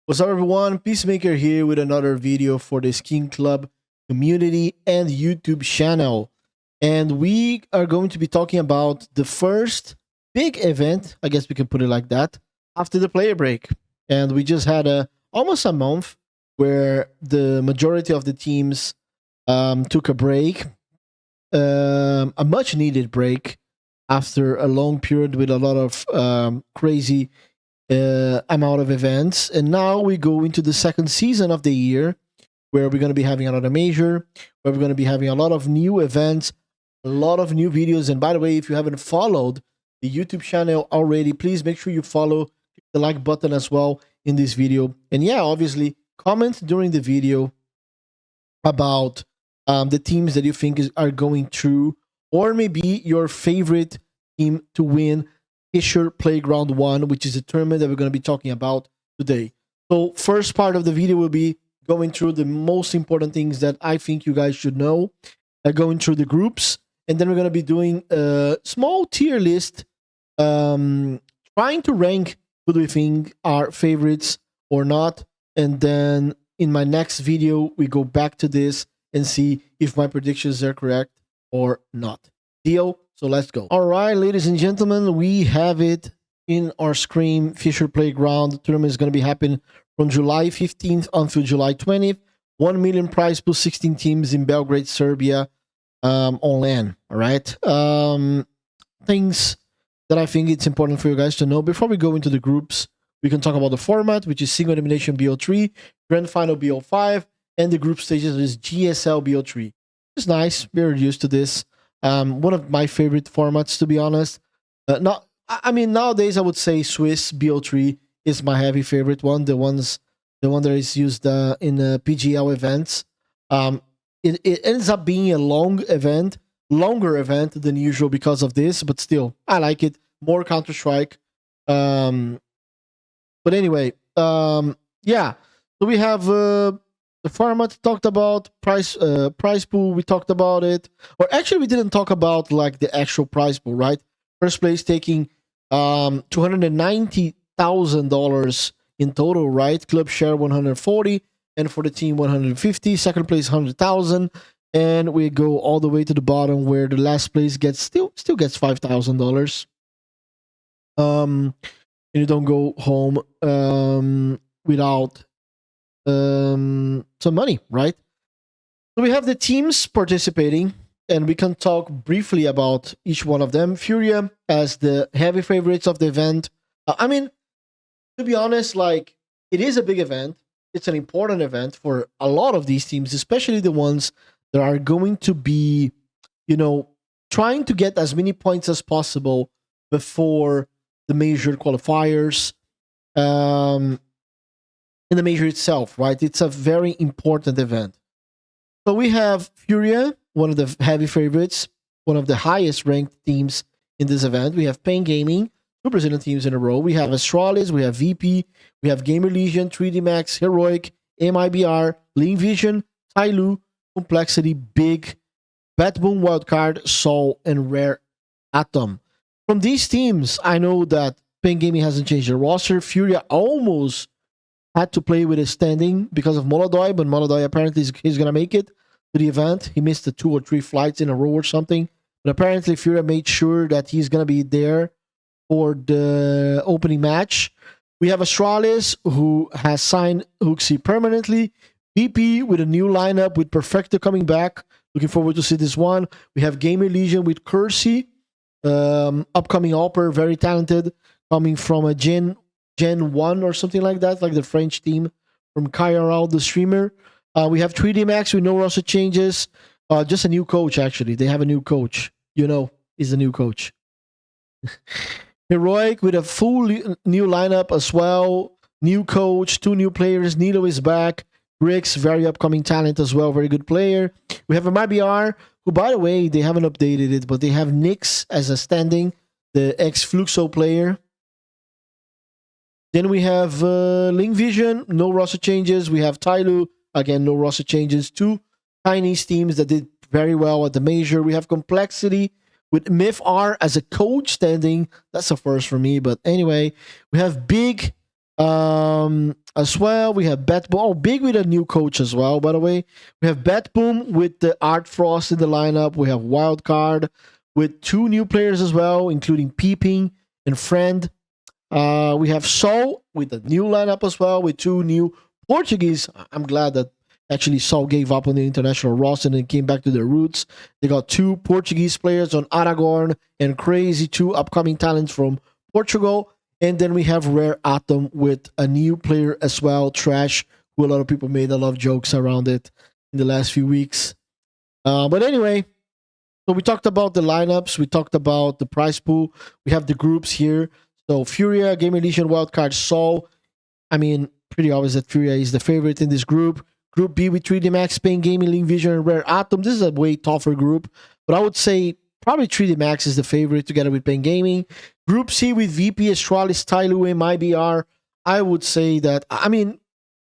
What's up, everyone? Peacemaker here with another video for the SkinClub community and YouTube channel. And we are going to be talking about the first big event, I guess we can put it like that, after the player break. And we just had almost a month where the majority of the teams took a break, a much needed break after a long period with a lot of crazy amount of events. And now we go into the second season of the year where we're going to be having another major, where we're going to be having a lot of new events, a lot of new videos. And by the way, if you haven't followed the YouTube channel already, please make sure you follow, click the like button as well in this video. And yeah, obviously, comment during the video about the teams that you think are going through, or maybe your favorite team to win FISSURE Playground 1, which is a tournament that we're going to be talking about today. So first part of the video will be going through the most important things that I think you guys should know, going through the groups, and then we're going to be doing a small tier list, trying to rank who do we think are favorites or not. And then in my next video, we go back to this and see if my predictions are correct or not. Deal? So let's go. All right, ladies and gentlemen, we have it in our screen. FISSURE Playground. The tournament is going to be happening from July 15th until July 20th. 1 million prize plus 16 teams in Belgrade, Serbia, on LAN. All right. Things that I think it's important for you guys to know before we go into the groups. We can talk about the format, which is single elimination BO3, grand final BO5, and the group stages is GSL BO3. It's nice. We're used to this. One of my favorite formats, to be honest. I mean, nowadays I would say Swiss BO3 is my heavy favorite one. The one that is used in PGL events. It ends up being a longer event than usual because of this, but still, I like it more. Counter-Strike. But anyway, yeah. So we have the format talked about, prize pool, we talked about it. Or actually, we didn't talk about like the actual prize pool, right? First place taking $290,000 in total, right? Club share 140, and for the team 150. Second place 100,000, and we go all the way to the bottom where the last place gets still gets $5,000. And you don't go home without some money, right? So we have the teams participating, and we can talk briefly about each one of them. Furia as the heavy favorites of the event. I mean, to be honest, like, it is a big event. It's an important event for a lot of these teams, especially the ones that are going to be, trying to get as many points as possible before the major qualifiers. In the major itself, right? It's a very important event. So we have Furia, one of the heavy favorites, one of the highest ranked teams in this event. We have Pain Gaming, 2 Brazilian teams in a row. We have Astralis, we have VP, we have Gamer Legion, 3D Max, Heroic, MIBR, Lean Vision, Tyloo, Complexity, Big, Batboom, Wildcard, Sol, and Rare Atom. From these teams, I know that Pain Gaming hasn't changed their roster. Furia almost had to play with his standing because of Molodoy, but Molodoy apparently he's going to make it to the event. He missed the 2 or 3 flights in a row or something. But apparently Furia made sure that he's going to be there for the opening match. We have Astralis, who has signed Hooksy permanently. VP with a new lineup with Perfecto coming back. Looking forward to see this one. We have Gamer Legion with Kersey, upcoming Opper, very talented, coming from a Gen 1 or something like that, like the French team from KRL, the streamer. We have 3D Max with no roster changes. Just a new coach, actually. They have a new coach. He's the new coach. Heroic with a full new lineup as well. New coach, 2 new players. Nilo is back. Grix, very upcoming talent as well. Very good player. We have a MIBR, who, by the way, they haven't updated it, but they have Nyx as a standing, the ex-Fluxo player. Then we have Link Vision, no roster changes. We have Tyloo, again, no roster changes. 2 Chinese teams that did very well at the major. We have Complexity with Myth R as a coach standing. That's a first for me, but anyway. We have Big As well, we have Bet Boom. Oh, big with a new coach as well, by the way. We have Bet Boom with the Art Frost in the lineup. We have Wildcard with 2 new players as well, including Peeping and Friend. We have Sol with a new lineup as well, with 2 new Portuguese. I'm glad that actually Sol gave up on the international roster and came back to their roots. They got 2 Portuguese players on Aragorn and Crazy, 2 upcoming talents from Portugal. And then we have Rare Atom with a new player as well, Trash, who a lot of people made a lot of jokes around it in the last few weeks. But anyway, so we talked about the lineups. We talked about the prize pool. We have the groups here. So Furia, Gamer Legion, Wildcard, Sol. I mean, pretty obvious that Furia is the favorite in this group. Group B with 3D Max, Spain Gaming, Link Vision, and Rare Atom. This is a way tougher group. But I would say probably 3D Max is the favorite together with Pain Gaming. Group C with VP, Astralis, Tyloo, and MyBR. I would say that, I mean,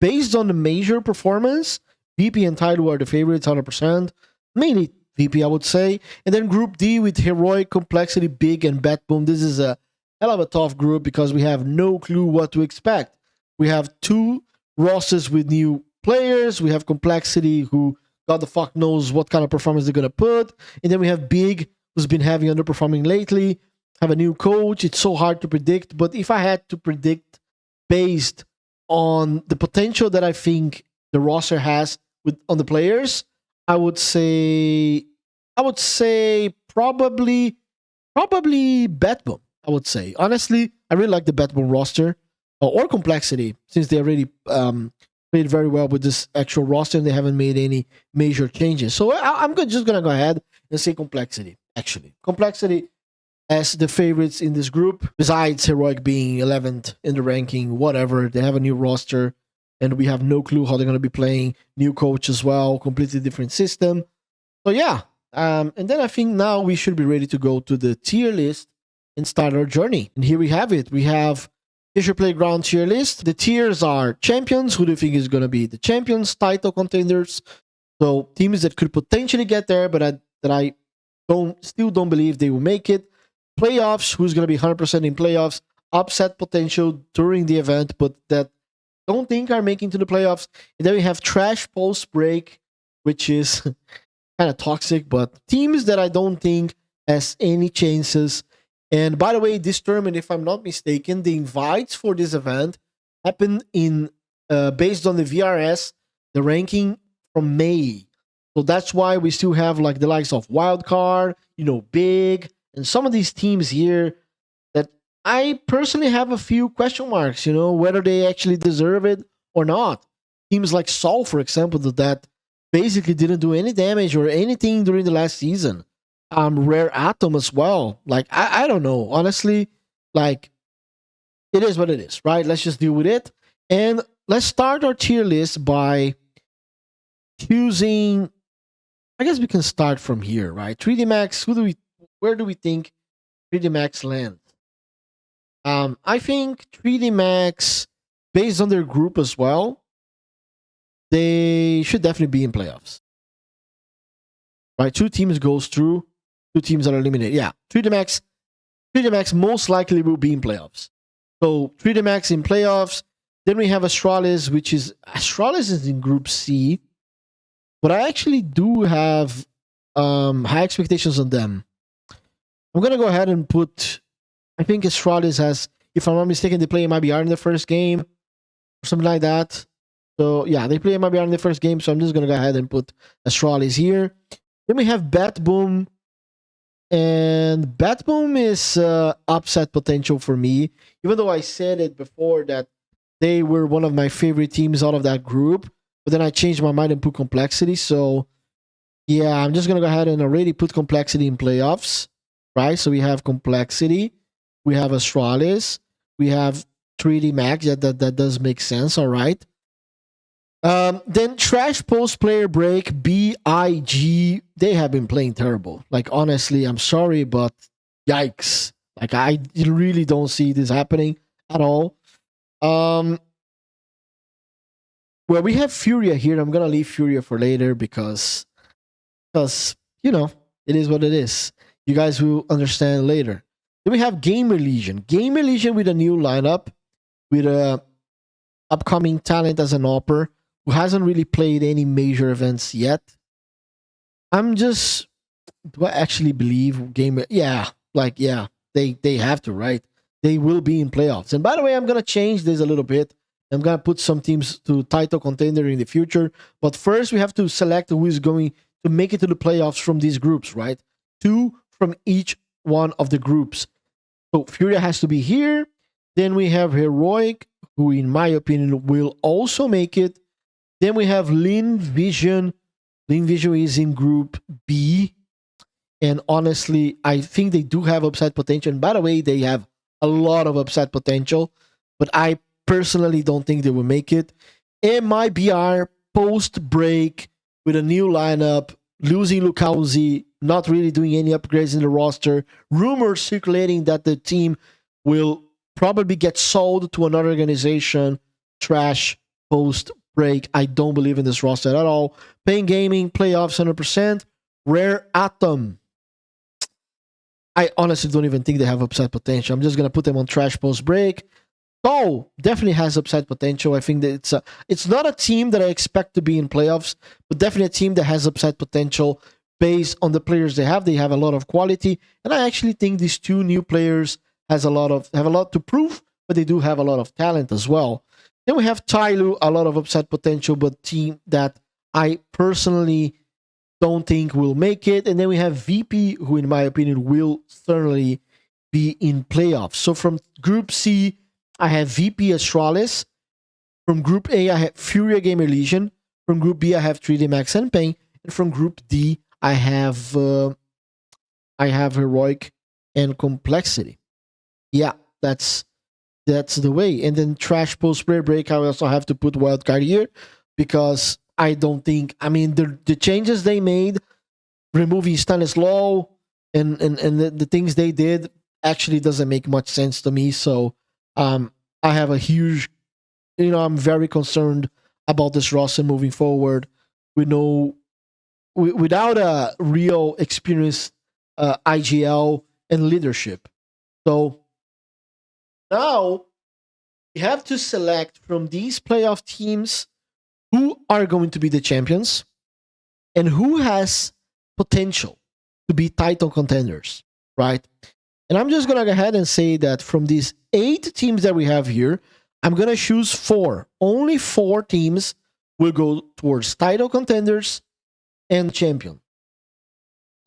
based on the major performance, VP and Tyloo are the favorites 100%. Mainly VP, I would say. And then Group D with Heroic, Complexity, Big, and Bet Boom. This is a hell of a tough group because we have no clue what to expect. We have 2 rosters with new players. We have Complexity, who God the fuck knows what kind of performance they're going to put. And then we have Big, who's been having underperforming lately. Have a new coach. It's so hard to predict. But if I had to predict based on the potential that I think the roster has on the players, I would say probably Batboom. I would say, honestly, I really like the Batboom roster or Complexity, since they already played very well with this actual roster and they haven't made any major changes. So I'm just gonna go ahead and say Complexity. Actually, Complexity as the favorites in this group, besides Heroic being 11th in the ranking, whatever. They have a new roster, and we have no clue how they're going to be playing. New coach as well, completely different system. So yeah, and then I think now we should be ready to go to the tier list and start our journey. And here we have it. We have FISSURE Playground tier list. The tiers are champions. Who do you think is going to be the champions? Title contenders. So teams that could potentially get there, but I still don't believe they will make it. Playoffs, who's going to be 100% in playoffs. Upset potential during the event, but that don't think are making to the playoffs. And then we have trash post break, which is kind of toxic, but teams that I don't think has any chances. And by the way, this tournament, if I'm not mistaken, the invites for this event happen in based on the VRS, the ranking from May. So that's why we still have like the likes of Wildcard, Big, and some of these teams here that I personally have a few question marks, whether they actually deserve it or not. Teams like Sol, for example, that basically didn't do any damage or anything during the last season. Rare Atom as well. Like, I don't know. Honestly, like, it is what it is, right? Let's just deal with it. And let's start our tier list by choosing, I guess we can start from here, right? 3D Max, where do we think 3D Max lands? I think 3D Max, based on their group as well, they should definitely be in playoffs. Right? 2 teams goes through, 2 teams are eliminated. Yeah, 3D Max most likely will be in playoffs. So 3D Max in playoffs. Then we have Astralis, Astralis is in Group C, but I actually do have high expectations on them. I'm going to go ahead and put, I think Astralis has, if I'm not mistaken, they play MIBR in the first game or something like that. So yeah, they play MIBR in the first game. So I'm just going to go ahead and put Astralis here. Then we have Bat Boom. And Bat Boom is upset potential for me. Even though I said it before that they were one of my favorite teams out of that group. But then I changed my mind and put Complexity. So yeah, I'm just going to go ahead and already put Complexity in playoffs. Right, so we have Complexity, we have Astralis, we have 3D Max. That does make sense. All right. Then Trash Post Player Break, BIG. They have been playing terrible. Like, honestly, I'm sorry, but yikes! Like, I really don't see this happening at all. Well, we have Furia here. I'm gonna leave Furia for later because it is what it is. You guys will understand later. Then we have Gamer Legion. Gamer Legion with a new lineup with upcoming talent as an upper who hasn't really played any major events yet. I'm just, do I actually believe game? Yeah, like yeah, they have to, right? They will be in playoffs. And by the way, I'm gonna change this a little bit. I'm gonna put some teams to title contender in the future. But first, we have to select who is going to make it to the playoffs from these groups, right? Two from each one of the groups. So Furia has to be here. Then we have Heroic, who, in my opinion, will also make it. Then we have Lin Vision. Lin Vision is in Group B. And honestly, I think they do have upside potential. And by the way, they have a lot of upside potential. But I personally don't think they will make it. MIBR post break with a new lineup, losing Lukauzi, not really doing any upgrades in the roster. Rumors circulating that the team will probably get sold to another organization. Trash post break. I don't believe in this roster at all. Pain Gaming, playoffs 100%. Rare Atom. I honestly don't even think they have upside potential. I'm just going to put them on trash post break. Oh, definitely has upside potential. I think that it's not a team that I expect to be in playoffs, but definitely a team that has upside potential based on the players they have. They have a lot of quality, and I actually think these two new players have a lot to prove, but they do have a lot of talent as well. Then we have Tyloo, a lot of upside potential, but team that I personally don't think will make it. And then we have VP, who in my opinion will certainly be in playoffs. So from Group C, I have VP Astralis. From Group A, I have Furia Gamer Legion. From Group B, I have 3D Max and Pain. And from Group D, I have Heroic and Complexity. Yeah, that's the way. And then Trash Post Break, I also have to put Wildcard here because I don't think, I mean, the changes they made, removing Stanislaw and the things they did actually doesn't make much sense to me. So I have a huge, I'm very concerned about this roster moving forward. Without a real experienced IGL and leadership. So now we have to select from these playoff teams who are going to be the champions and who has potential to be title contenders, right? And I'm just going to go ahead and say that from these 8 teams that we have here, I'm going to choose 4. Only 4 teams will go towards title contenders and champion.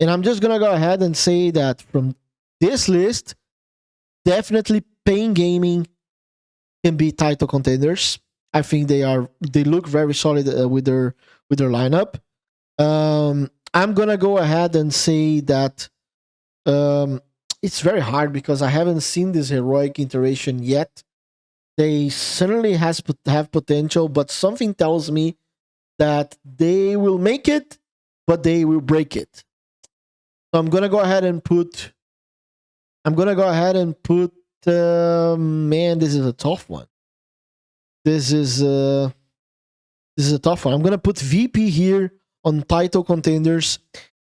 And I'm just going to go ahead and say that from this list, definitely Pain Gaming can be title contenders. I think they look very solid with their lineup. I'm gonna go ahead and say that it's very hard because I haven't seen this Heroic iteration yet. They certainly have potential, but something tells me that they will make it, but they will break it. So I'm gonna go ahead and put. Man, this is a tough one. This is a tough one. I'm gonna put VP here on title contenders,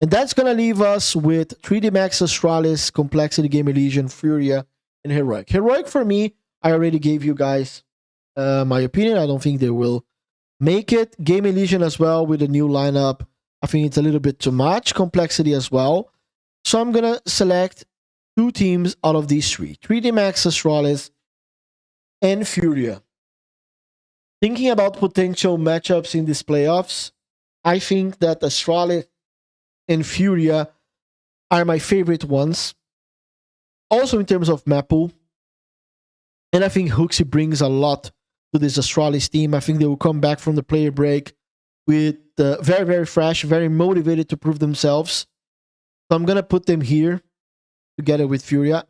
and that's gonna leave us with 3D Max, Astralis, Complexity, Gamer Legion, Furia, and Heroic. Heroic for me, I already gave you guys my opinion. I don't think they will make it. Gamer Legion as well with a new lineup. I think it's a little bit too much. Complexity as well. So I'm gonna select 2 teams out of these 3: 3D Max, Astralis, and Furia. Thinking about potential matchups in these playoffs, I think that Astralis and Furia are my favorite ones. Also in terms of map pool. And I think Hooksy brings a lot to this Astralis team. I think they will come back from the player break with very, very fresh, very motivated to prove themselves. So I'm going to put them here together with Furia.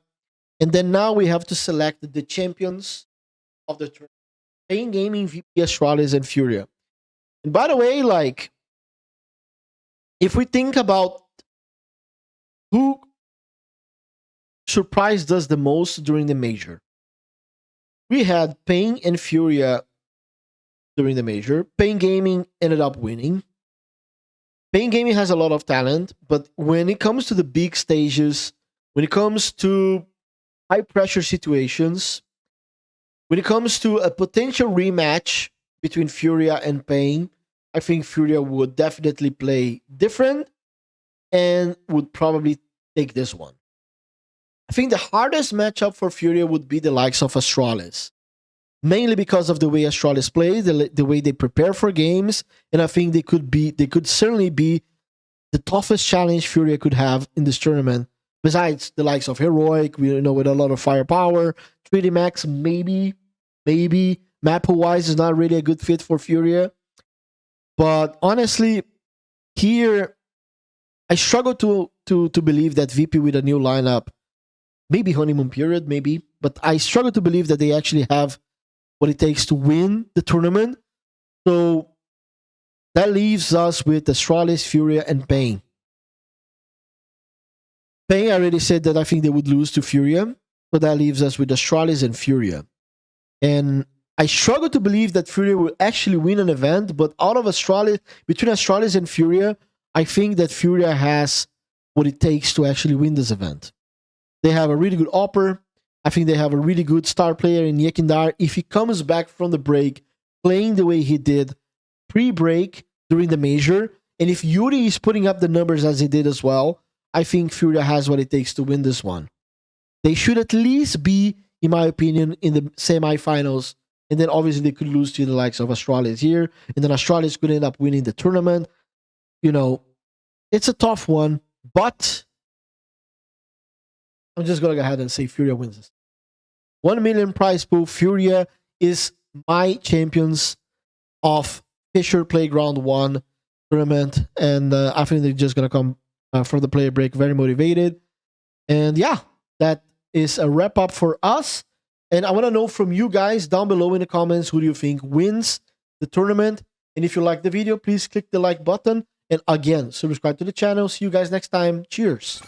And then now we have to select the champions of the tournament. Pain Gaming, VP, Astralis, and Furia. And by the way, like, if we think about who surprised us the most during the major, we had Pain and Furia during the major. Pain Gaming ended up winning. Pain Gaming has a lot of talent, but when it comes to the big stages, when it comes to high pressure situations, When it comes to a potential rematch between Furia and Pain, I think Furia would definitely play different and would probably take this one. I think the hardest matchup for Furia would be the likes of Astralis, mainly because of the way Astralis play, the way they prepare for games, and I think they could certainly be the toughest challenge Furia could have in this tournament. Besides the likes of Heroic, with a lot of firepower, 3D Max maybe map wise is not really a good fit for Furia. But honestly, here I struggle to believe that VP with a new lineup, maybe honeymoon period, maybe, but I struggle to believe that they actually have what it takes to win the tournament. So that leaves us with Astralis, Furia, and Pain. Pain, I already said that I think they would lose to Furia. So that leaves us with Astralis and Furia. And I struggle to believe that Furia will actually win an event, but out of Astralis, between Astralis and Furia, I think that Furia has what it takes to actually win this event. They have a really good Opper. I think they have a really good star player in Yekindar. If he comes back from the break playing the way he did pre-break during the major, and if Yuri is putting up the numbers as he did as well, I think Furia has what it takes to win this one. They should at least be, in my opinion, in the semifinals, and then obviously they could lose to the likes of Astralis here, and then Astralis could end up winning the tournament. It's a tough one, but I'm just going to go ahead and say Furia wins this. 1 million prize pool. Furia is my champions of FISSURE Playground 1 tournament, and I think they're just going to come from the player break very motivated. And yeah, that is a wrap up for us. And I want to know from you guys down below in the comments, who do you think wins the tournament? And if you like the video, please click the like button. And again, subscribe to the channel. See you guys next time. Cheers.